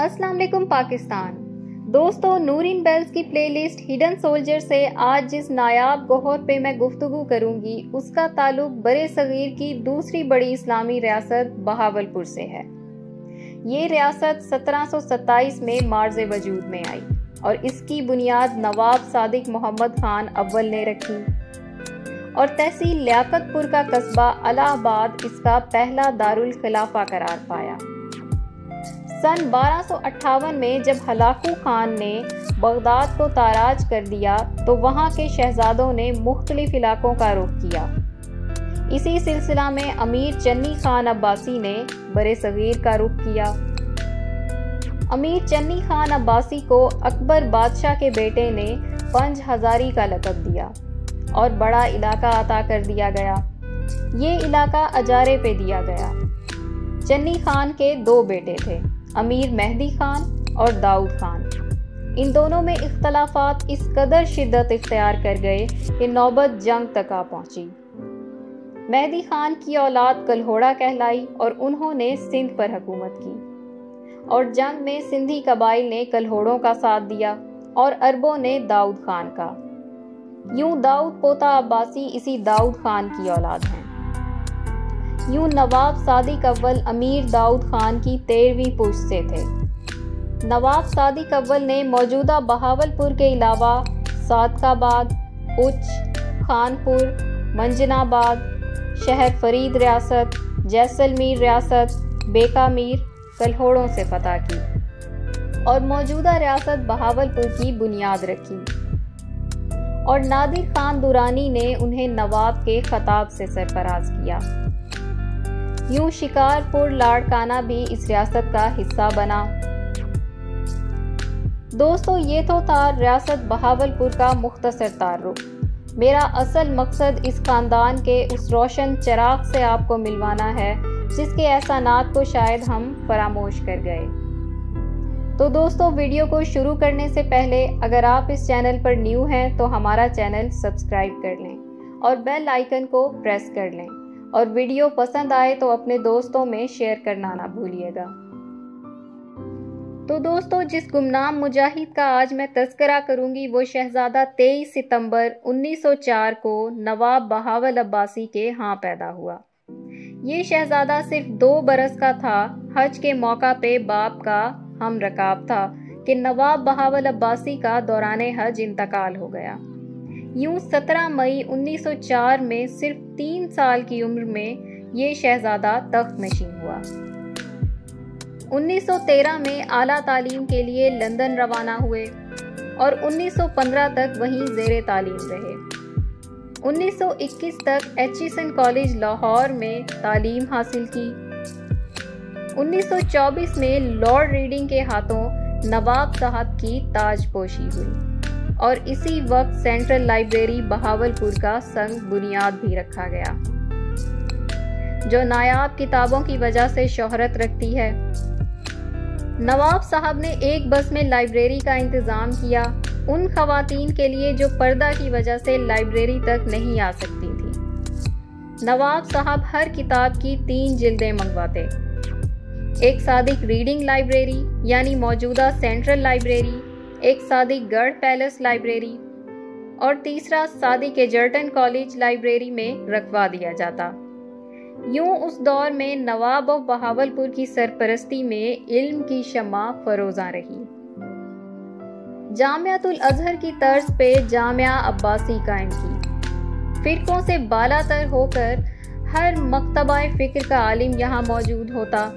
अस्सलाम वालेकुम पाकिस्तान। दोस्तों, नूरिन बेल्स की प्लेलिस्ट हिडन सोल्जर से आज जिस नायाब गौहर पे मैं गुफ्तगू करूंगी उसका ताल्लुक बरे सगीर की दूसरी बड़ी इस्लामी रियासत बहावलपुर से है। ये रियासत 1727 में मार्ज़े वजूद में आई और इसकी बुनियाद नवाब सादिक मोहम्मद खान अव्वल ने रखी और तहसील लियाकतपुर का कस्बा अलाहाबाद इसका पहला दारुल खिलाफा करार पाया। सन 1258 में जब हलाकू खान ने बगदाद को ताराज कर दिया तो वहाँ के शहजादों ने मुख्तलिफ इलाकों का रुख किया। इसी सिलसिला में अमीर चन्नी खान अब्बासी ने बरे सगीर का रुख किया। अमीर चन्नी खान अब्बासी को अकबर बादशाह के बेटे ने पंज हजारी का लक़ब दिया और बड़ा इलाका अता कर दिया गया। ये इलाका अजारे पे दिया गया। चन्नी खान के दो बेटे थे, अमीर मेहदी खान और दाऊद खान। इन दोनों में इख्तलाफात इस कदर शिद्दत इख्तियार कर गए कि नौबत जंग तक आ पहुंची। मेहदी खान की औलाद कल्होड़ा कहलाई और उन्होंने सिंध पर हुकूमत की और जंग में सिंधी कबाइल ने कल्होड़ों का साथ दिया और अरबों ने दाऊद खान का। यूं दाऊद पोता अब्बासी इसी दाऊद खान की औलाद हैं। यूं नवाब सादिक अव्वल अमीर दाऊद खान की 13वीं पुश्त से थे। नवाब सादिक अव्वल ने मौजूदा बहावलपुर के अलावा सादकाबाद, उच्च, खानपुर, मंजनाबाद, शहर फरीद रियासत, जैसलमेर रियासत, बेकामीर, कल्होड़ों से फतह की और मौजूदा रियासत बहावलपुर की बुनियाद रखी और नादिर खान दुरानी ने उन्हें नवाब के खिताब से सरफराज किया। यूं शिकारपुर लाड़काना भी इस रियासत का हिस्सा बना। दोस्तों, ये तो था रियासत बहावलपुर का मुख्तसर तारुफ। मेरा असल मकसद इस खानदान के उस रोशन चिराग से आपको मिलवाना है जिसके एहसानात को शायद हम फरामोश कर गए। तो दोस्तों, वीडियो को शुरू करने से पहले अगर आप इस चैनल पर न्यू हैं तो हमारा चैनल सब्सक्राइब कर लें और बेल आइकन को प्रेस कर लें और वीडियो पसंद आए तो अपने दोस्तों में शेयर करना ना भूलिएगा। तो दोस्तों, जिस गुमनाम मुजाहिद का आज मैं तज़किरा करूंगी वो शहजादा 23 सितंबर 1904 को नवाब बहावल अब्बासी के यहाँ पैदा हुआ। ये शहजादा सिर्फ 2 बरस का था। हज के मौका पे बाप का हम रकाब था कि नवाब बहावल अब्बासी का दौरान हज इंतकाल हो गया। यूं 17 मई 1904 में सिर्फ 3 साल की उम्र में ये शहजादा तख्त नशीन हुआ। 1913 में आला तालीम के लिए लंदन रवाना हुए और 1915 तक वहीं ज़ेरे तालीम रहे। 1921 तक एचिसन कॉलेज लाहौर में तालीम हासिल की। 1924 में लॉर्ड रीडिंग के हाथों नवाब साहब की ताजपोशी हुई और इसी वक्त सेंट्रल लाइब्रेरी बहावलपुर का संग बुनियाद भी रखा गया जो नायाब किताबों की वजह से शोहरत रखती है। नवाब साहब ने एक बस में लाइब्रेरी का इंतज़ाम किया उन खवातीन के लिए जो पर्दा की वजह से लाइब्रेरी तक नहीं आ सकती थी। नवाब साहब हर किताब की 3 जिल्दें मंगवाते। एक सादिक रीडिंग लाइब्रेरी यानी मौजूदा सेंट्रल लाइब्रेरी, एक सादिक गढ़ पैलेस लाइब्रेरी और तीसरा सादिक एजर्टन कॉलेज लाइब्रेरी में रखवा दिया जाता। यूं उस दौर में नवाब ऑफ बहावलपुर की सरपरस्ती में इल्म की शम्मा फरोज़ा रही। जामियातुल अजहर की तर्ज पे जामिया अब्बासी कायम की। फिरकों से बालातर होकर हर मकतबा फ़िक्र का आलिम यहाँ मौजूद होता।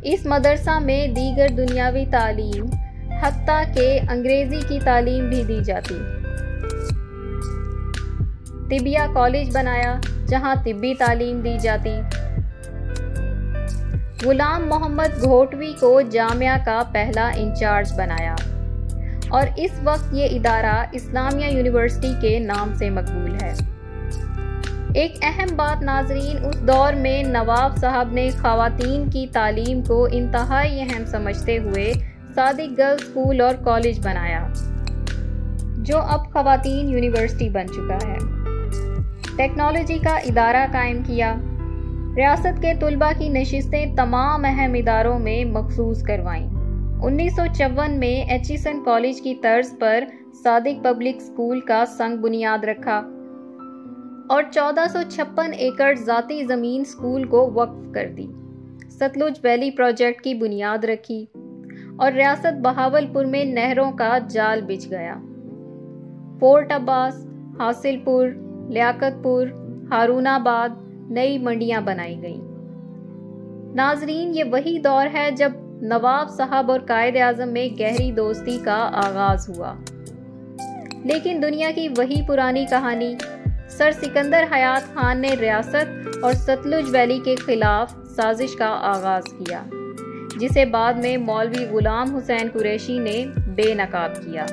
इस मदरसा में दीगर दुनियावी तालीम हत्ता के अंग्रेजी की तालीम भी दी जाती। तिबिया कॉलेज बनाया जहां तिब्बी तालीम दी जाती। गुलाम मोहम्मद घोटवी को जामिया का पहला इंचार्ज बनाया और इस वक्त ये इदारा इस्लामिया यूनिवर्सिटी के नाम से मकबूल है। एक अहम बात नाजरीन, उस दौर में नवाब साहब ने खवातीन की तालीम को इंतहाई अहम समझते हुए सादिक गर्ल्स स्कूल और कॉलेज बनाया जो अब खवातीन यूनिवर्सिटी बन चुका है। टेक्नोलॉजी का इदारा कायम किया। रियासत के तुलबा की नशिस्तें तमाम अहम इदारों में मखसूस करवाईं 1954 में एचिसन कॉलेज की तर्ज पर सादिक पब्लिक स्कूल का संग बुनियाद रखा और 1456 एकड़ जाती जमीन स्कूल को वक्फ कर दी। सतलुज वैली प्रोजेक्ट की बुनियाद रखी और रियासत बहावलपुर में नहरों का जाल बिछ गया। फोर्ट अब्बास, हासिलपुर, लियाकतपुर, हारूनाबाद नई मंडियां बनाई गईं। नाजरीन, ये वही दौर है जब नवाब साहब और कायदे आजम में गहरी दोस्ती का आगाज हुआ। लेकिन दुनिया की वही पुरानी कहानी, सर सिकंदर हयात खान ने रियासत और सतलुज वैली के खिलाफ साजिश का आगाज किया, जिसे बाद में मौलवी गुलाम हुसैन कुरैशी ने बेनकाब किया।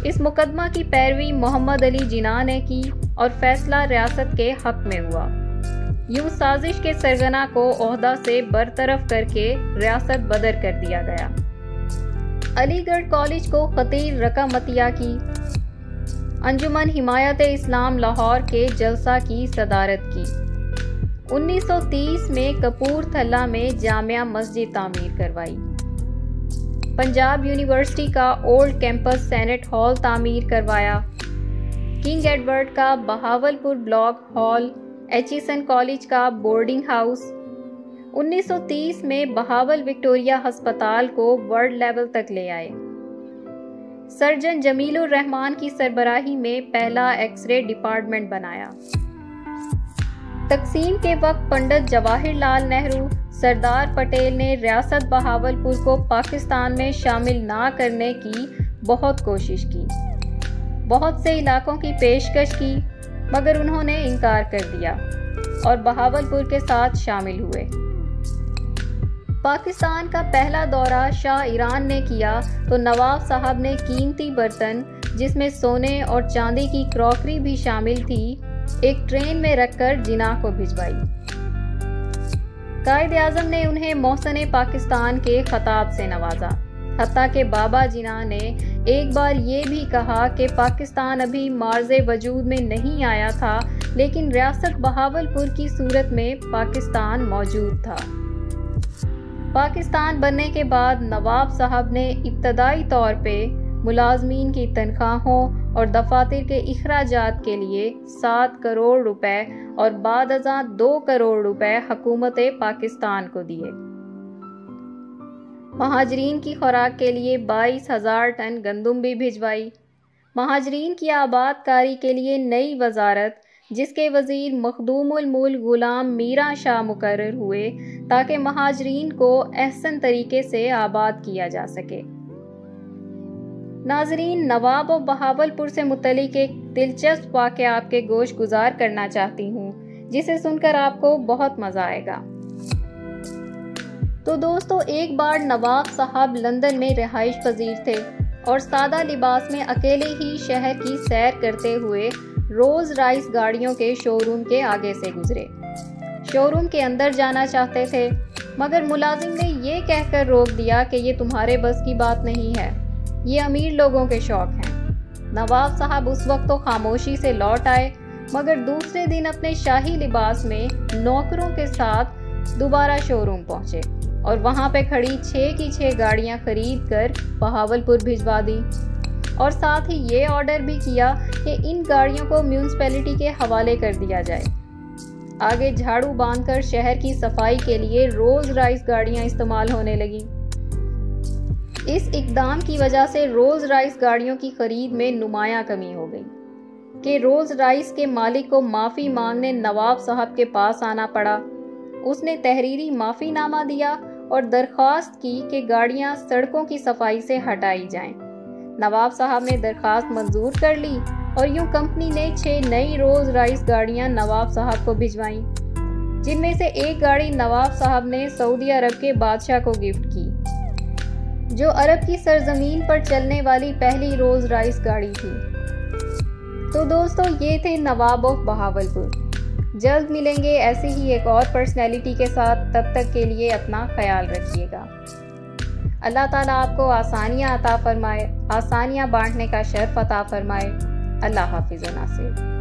इस मुकदमा की पैरवी मोहम्मद अली जिन्ना ने की और फैसला रियासत के हक में हुआ। यूं साजिश के सरगना को ओहदा से बरतरफ करके रियासत बदर कर दिया गया। अलीगढ़ कॉलेज को खतीर रकामतिया की, अंजुमन हिमायत इस्लाम लाहौर के जलसा की सदारत की। 1930 में कपूरथला में जामिया मस्जिद तामीर करवाई। पंजाब यूनिवर्सिटी का ओल्ड कैंपस सेनेट हॉल तामीर करवाया। किंग एडवर्ड का Bahawalpur block hall, Aitchison college का बोर्डिंग हाउस। 1930 में बहावल विक्टोरिया अस्पताल को वर्ल्ड लेवल तक ले आए। सर्जन जमीलुर रहमान की सरबराही में पहला एक्सरे डिपार्टमेंट बनाया। तकसीम के वक्त पंडित जवाहरलाल नेहरू, सरदार पटेल ने रियासत बहावलपुर को पाकिस्तान में शामिल ना करने की बहुत कोशिश की। बहुत से इलाकों की पेशकश की, मगर उन्होंने इनकार कर दिया और बहावलपुर के साथ शामिल हुए। पाकिस्तान का पहला दौरा शाह ईरान ने किया तो नवाब साहब ने कीमती बर्तन, जिसमें सोने और चांदी की क्रॉकरी भी शामिल थी, एक ट्रेन में रखकर जिन्ना को भिजवाई। कायदे आजम ने उन्हें मोहसने पाकिस्तान के खिताब से नवाजा। हत्ता के बाबा जिन्ना ने एक बार ये भी कहा कि पाकिस्तान अभी मार्ज़े वजूद में नहीं आया था, लेकिन रियासत बहावलपुर की सूरत में पाकिस्तान मौजूद था। पाकिस्तान बनने के बाद नवाब साहब ने इब्तदाई तौर पे मुलाजमीन की तनख्वाहों और दफातर के अखराजात के लिए 7 करोड़ रुपए और बाद अज़ां 2 करोड़ रुपए हुकूमत पाकिस्तान को दिए। महाजरीन की खुराक के लिए 22,000 टन गंदुम भी भिजवाई। महाजरीन की आबादकारी के लिए नई वजारत, जिसके वजीर मखदूमुल मुल्क गुलाम मीरा शाह मुकर्रर हुए, ताकि महाजरीन को एहसन तरीके से आबाद किया जा सके। नाजरीन, नवाब और बहावलपुर से मुतल्लिक एक दिलचस्प वाक़या आपके गोश गुजार करना चाहती हूँ, जिसे सुनकर आपको बहुत मज़ा आएगा। तो दोस्तों, एक बार नवाब साहब लंदन में रिहाइश पजीर थे और सादा लिबास में अकेले ही शहर की सैर करते हुए रोज राइस गाड़ियों के शोरूम के आगे से गुजरे। शोरूम के अंदर जाना चाहते थे, मगर मुलाजिम ने ये कहकर रोक दिया कि ये तुम्हारे बस की बात नहीं है, ये अमीर लोगों के शौक हैं। नवाब साहब उस वक्त तो खामोशी से लौट आए, मगर दूसरे दिन अपने शाही लिबास में नौकरों के साथ दोबारा शोरूम पहुंचे और वहां पे खड़ी 6 की 6 गाड़ियां खरीद कर बहावलपुर भिजवा दी और साथ ही ये ऑर्डर भी किया कि इन गाड़ियों को म्यूनिसिपैलिटी के हवाले कर दिया जाए। आगे झाड़ू बांधकर शहर की सफाई के लिए रोज राइस गाड़ियां इस्तेमाल होने लगी। इस इकदाम की वजह से रोज राइस गाड़ियों की खरीद में नुमायां कमी हो गई कि रोज राइस के मालिक को माफ़ी मांगने नवाब साहब के पास आना पड़ा। उसने तहरीरी माफ़ीनामा दिया और दरख्वास्त की कि गाड़ियां सड़कों की सफाई से हटाई जाएं। नवाब साहब ने दरख्वास्त मंजूर कर ली और यूं कंपनी ने 6 नई रोज राइस गाड़ियां नवाब साहब को भिजवाईं, जिनमें से एक गाड़ी नवाब साहब ने सऊदी अरब के बादशाह को गिफ्ट की, जो अरब की सरजमीन पर चलने वाली पहली रोज राइस गाड़ी थी। तो दोस्तों, ये थे नवाब ऑफ बहावलपुर। जल्द मिलेंगे ऐसी ही एक और पर्सनैलिटी के साथ। तब तक के लिए अपना ख्याल रखिएगा। अल्लाह ताला आपको आसानियाँ अता फरमाए, आसानियाँ बांटने का शर्फ अता फरमाए। अल्लाह हाफिज़ व नासिर।